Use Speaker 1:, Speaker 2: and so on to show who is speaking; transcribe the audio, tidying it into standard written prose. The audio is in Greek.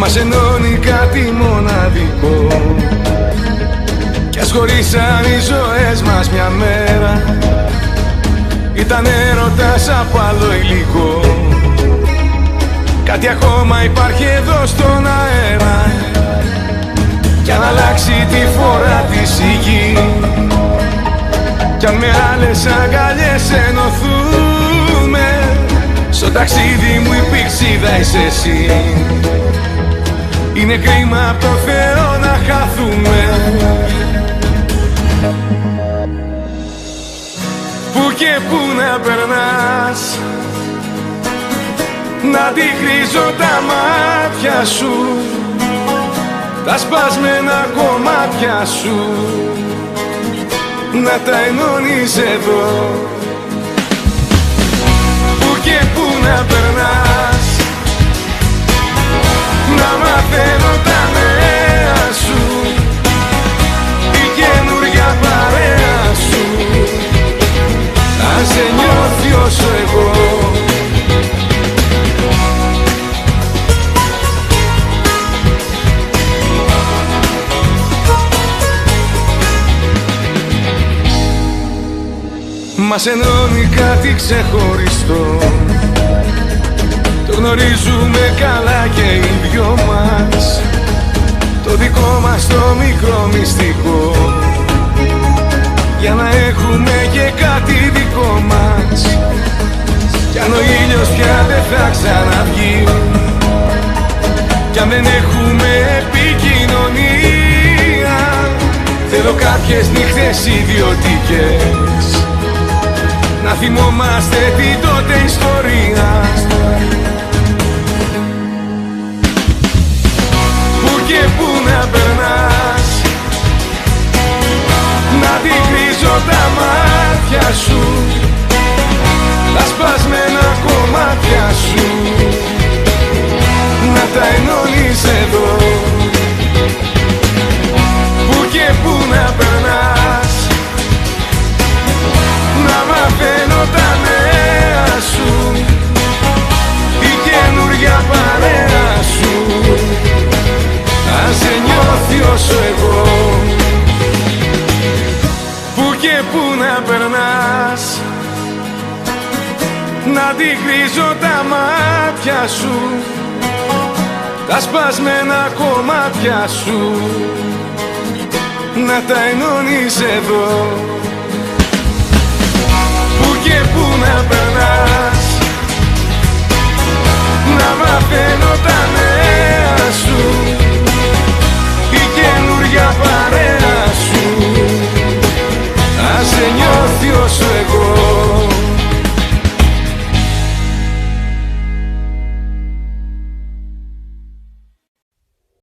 Speaker 1: Μας ενώνει κάτι μοναδικό. Κι ας χωρίσαν οι ζωές μας μια μέρα, ήταν έρωτας από άλλο υλικό. Κάτι ακόμα υπάρχει εδώ στον αέρα, κι αν αλλάξει τη φορά της η γη, κι αν με άλλες αγκαλιές ενωθούμε, στο ταξίδι μου η πηξίδα είσαι εσύ. Είναι κρίμα από το Θεό να χαθούμε. Που και που να περνάς, να αντικρίζω τα μάτια σου, τα σπασμένα κομμάτια σου, να τα ενώνεις εδώ. Που και που να περνάς, να μαθαίνω τα νέα σου, η καινούρια παρέα σου, αν σε νιώθει όσο εγώ. Μας ενώνει κάτι ξεχωριστό, το γνωρίζουμε καλά και οι δυο μας, το δικό μας το μικρό μυστικό, για να έχουμε και κάτι δικό μας. Κι αν ο ήλιος πια δεν θα ξαναβγεί, κι αν δεν έχουμε επικοινωνία, θέλω κάποιες νύχτες ιδιωτικές, να θυμόμαστε την τότε ιστορία. Που και που να περνάς, να αντικρίζω τα μάτια σου, τα σπασμένα κομμάτια σου, να τα ενώνεις εδώ. Που και που να περνάς, να μαθαίνω τα νέα σου, η καινούρια παρέα σου, αν σε νιώθει όσο εγώ. Που και που να περνάς, να αντικρίζω τα μάτια σου, τα σπασμένα κομμάτια σου, να τα ενώνεις εδώ. Που και που να περνάς, να μαθαίνω τα νέα σου, η καινούρια παρέα σου, αν σε νιώθει όσο εγώ.